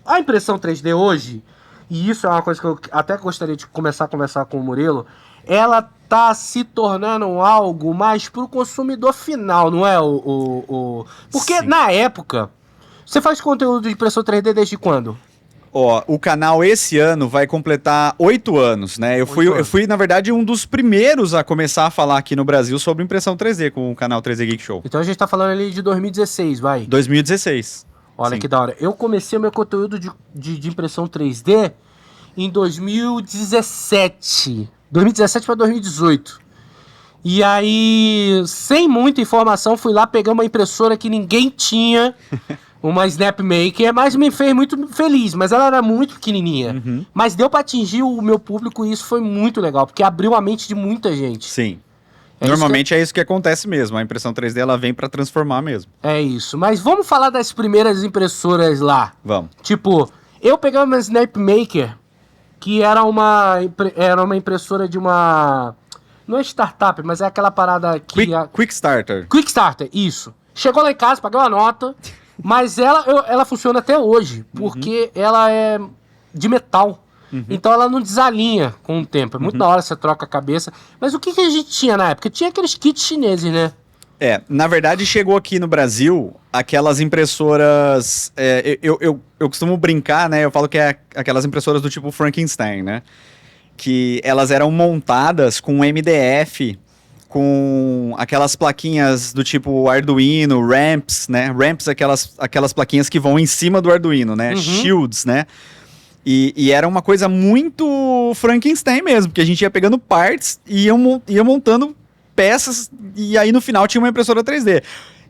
A impressão 3D hoje, e isso é uma coisa que eu até gostaria de começar a conversar com o Murilo, ela tá se tornando algo mais pro consumidor final, não é? Porque Sim. na época, você faz conteúdo de impressão 3D desde quando? Ó, o canal esse ano vai completar 8 anos, né? Eu fui, na verdade, um dos primeiros a começar a falar aqui no Brasil sobre impressão 3D com o canal 3D Geek Show. Então a gente tá falando ali de 2016, vai. 2016. Olha Sim. que da hora. Eu comecei o meu conteúdo de impressão 3D em 2017. 2017 para 2018. E aí, sem muita informação, fui lá pegar uma impressora que ninguém tinha, uma Snapmaker, mas me fez muito feliz, mas ela era muito pequenininha. Mas deu para atingir o meu público e isso foi muito legal, porque abriu a mente de muita gente. Sim. É Normalmente é isso que acontece mesmo. A impressão 3D ela vem pra transformar mesmo. É isso. Mas vamos falar das primeiras impressoras lá. Vamos. Tipo, eu peguei uma Snapmaker, que era uma impressora de uma... Não é startup, mas é aquela parada que... Quick Starter. Quick Starter, isso. Chegou lá em casa, paguei uma nota, mas ela funciona até hoje, porque ela é de metal. Então ela não desalinha com o tempo. É muito da hora, você troca a cabeça. Mas o que a gente tinha na época? Tinha aqueles kits chineses, né? Na verdade chegou aqui no Brasil aquelas impressoras... eu costumo brincar, né? Eu falo que é aquelas impressoras do tipo Frankenstein, né? Que elas eram montadas com MDF, com aquelas plaquinhas do tipo Arduino, ramps, né? Ramps, aquelas plaquinhas que vão em cima do Arduino, né? Shields, né? E era uma coisa muito Frankenstein mesmo, porque a gente ia pegando partes e ia montando peças e aí no final tinha uma impressora 3D.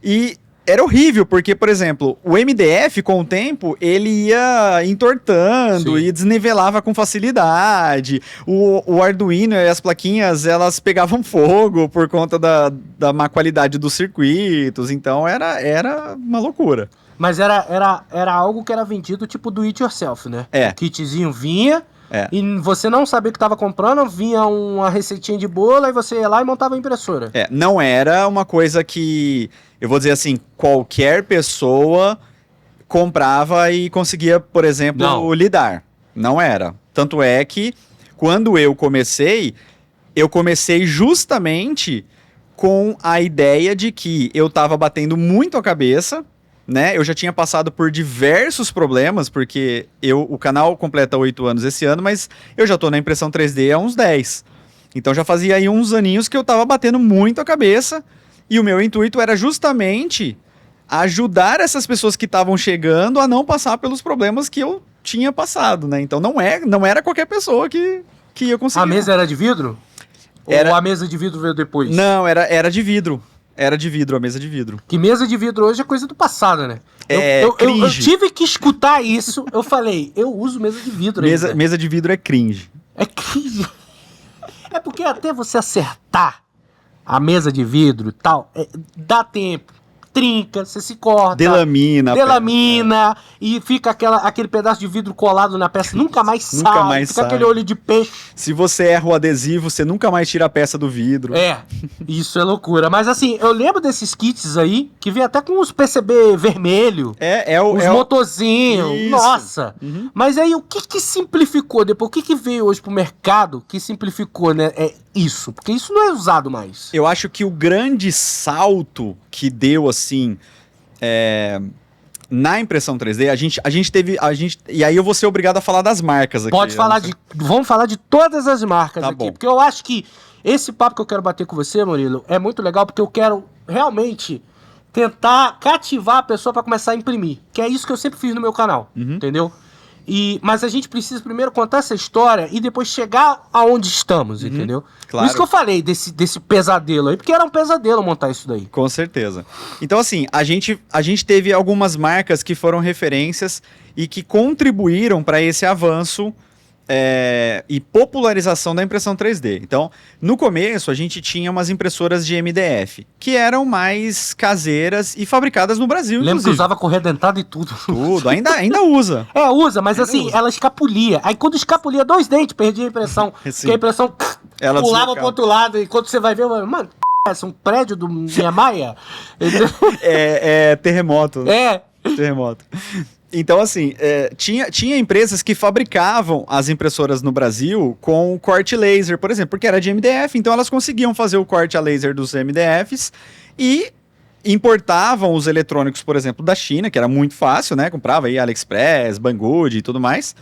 E era horrível, porque, por exemplo, o MDF, com o tempo, ele ia entortando e desnivelava com facilidade. O Arduino e as plaquinhas, elas pegavam fogo por conta da má qualidade dos circuitos. Então, era uma loucura. Mas era algo que era vendido tipo do it yourself, né? É. O kitzinho vinha e você não sabia o que estava comprando, vinha uma receitinha de bolo, aí você ia lá e montava a impressora. Não era uma coisa que, eu vou dizer assim, qualquer pessoa comprava e conseguia, por exemplo, lidar. Não era. Tanto é que, quando eu comecei justamente com a ideia de que eu estava batendo muito a cabeça, né? Eu já tinha passado por diversos problemas, porque o canal completa 8 anos esse ano, mas eu já tô na impressão 3D há uns 10. Então já fazia aí uns aninhos que eu tava batendo muito a cabeça, e o meu intuito era justamente ajudar essas pessoas que estavam chegando a não passar pelos problemas que eu tinha passado, né? Então não era qualquer pessoa que ia conseguir. A mesa era de vidro? Ou a mesa de vidro veio depois? Não, era de vidro. Era de vidro, a mesa de vidro. Que mesa de vidro hoje é coisa do passado, né? Eu tive que escutar isso. Eu falei, eu uso mesa de vidro ainda. Mesa de vidro é cringe. É cringe. É porque até você acertar a mesa de vidro e tal, dá tempo. Trinca, você se corta. Delamina. E fica aquele pedaço de vidro colado na peça. Nunca mais sai. Nunca mais fica sai. aquele olho de peixe. Se você erra o adesivo, você nunca mais tira a peça do vidro. Isso é loucura. Mas assim, eu lembro desses kits aí, que vem até com os PCB vermelho. Os motorzinhos. Nossa. Mas aí, o que simplificou depois? O que veio hoje pro mercado que simplificou, né? Isso. Porque isso não é usado mais. Eu acho que o grande salto que deu, assim, na impressão 3D, a gente teve... E aí eu vou ser obrigado a falar das marcas aqui. Vamos falar de todas as marcas aqui. Bom. Porque eu acho que esse papo que eu quero bater com você, Murilo, é muito legal, porque eu quero realmente tentar cativar a pessoa para começar a imprimir. Que é isso que eu sempre fiz no meu canal, entendeu? Mas a gente precisa primeiro contar essa história e depois chegar aonde estamos, entendeu? Claro. Por isso que eu falei desse pesadelo aí, porque era um pesadelo montar isso daí. Com certeza. Então, assim, a gente teve algumas marcas que foram referências e que contribuíram para esse avanço e popularização da impressão 3D. Então, no começo, a gente tinha umas impressoras de MDF, que eram mais caseiras e fabricadas no Brasil, Lembro que usava correia dentada e tudo. Tudo, ainda usa. Usa, mas assim, ela escapulia. Aí quando escapulia 2 dentes, perdia a impressão. Porque a impressão ela pulava pro outro lado. E quando você vai ver, mano, é um prédio do Niemeyer? Terremoto. Terremoto. Então, assim, tinha empresas que fabricavam as impressoras no Brasil com corte laser, por exemplo, porque era de MDF, então elas conseguiam fazer o corte a laser dos MDFs e importavam os eletrônicos, por exemplo, da China, que era muito fácil, né? Comprava aí AliExpress, Banggood e tudo mais.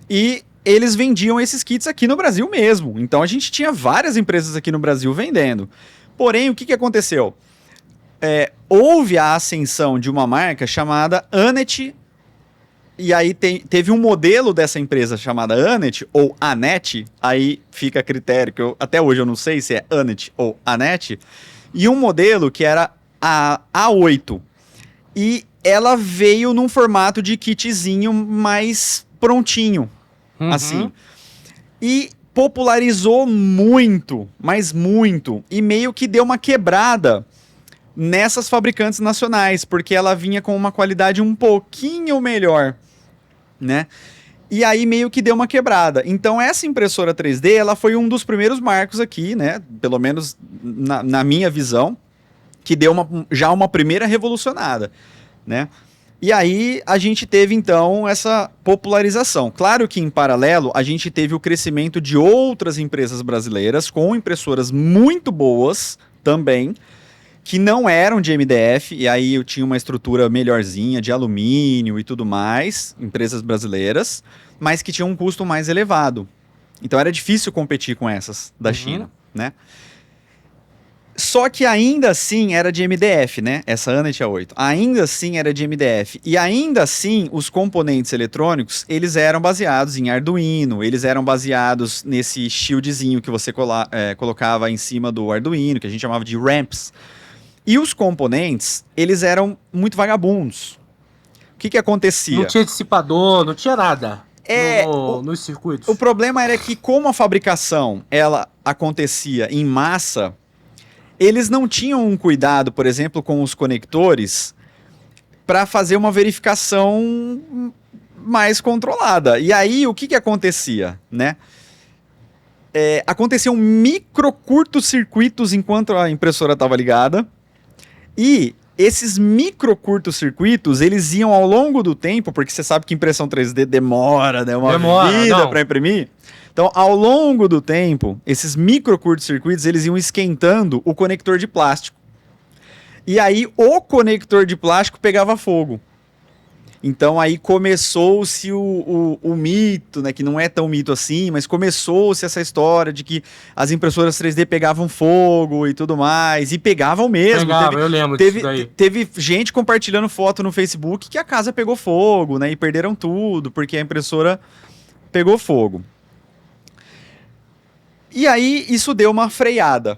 E eles vendiam esses kits aqui no Brasil mesmo. Então a gente tinha várias empresas aqui no Brasil vendendo. Porém, o que aconteceu? Houve a ascensão de uma marca chamada Anet. E aí teve um modelo dessa empresa chamada Anet ou Anet, aí fica a critério, que até hoje eu não sei se é Anet ou Anet, e um modelo que era a A8. E ela veio num formato de kitzinho mais prontinho, assim. E popularizou muito, mas muito, e meio que deu uma quebrada nessas fabricantes nacionais, porque ela vinha com uma qualidade um pouquinho melhor, né? E aí meio que deu uma quebrada. Então essa impressora 3D, ela foi um dos primeiros marcos aqui, né? Pelo menos na minha visão, que deu já uma primeira revolucionada, né? E aí a gente teve então essa popularização. Claro que em paralelo a gente teve o crescimento de outras empresas brasileiras com impressoras muito boas também, que não eram de MDF, e aí eu tinha uma estrutura melhorzinha de alumínio e tudo mais, empresas brasileiras, mas que tinham um custo mais elevado. Então era difícil competir com essas da China, né? Só que ainda assim era de MDF, né? Essa Anet A8. Ainda assim era de MDF. E ainda assim, os componentes eletrônicos, eles eram baseados em Arduino, eles eram baseados nesse shieldzinho que você colocava em cima do Arduino, que a gente chamava de ramps. E os componentes, eles eram muito vagabundos. O que acontecia? Não tinha dissipador, não tinha nada nos circuitos. O problema era que como a fabricação ela acontecia em massa, eles não tinham um cuidado, por exemplo, com os conectores para fazer uma verificação mais controlada. E aí, o que acontecia, né? Aconteciam micro curtos-circuitos enquanto a impressora estava ligada. E esses micro curtos-circuitos, eles iam ao longo do tempo, porque você sabe que impressão 3D demora, né? Vida para imprimir. Então, ao longo do tempo, esses micro curtos-circuitos, eles iam esquentando o conector de plástico. E aí, o conector de plástico pegava fogo. Então, aí começou-se o mito, né? Que não é tão mito assim, mas começou-se essa história de que as impressoras 3D pegavam fogo e tudo mais. E pegavam mesmo. Eu lembro disso daí. Teve gente compartilhando foto no Facebook que a casa pegou fogo, né? E perderam tudo, porque a impressora pegou fogo. E aí, isso deu uma freada,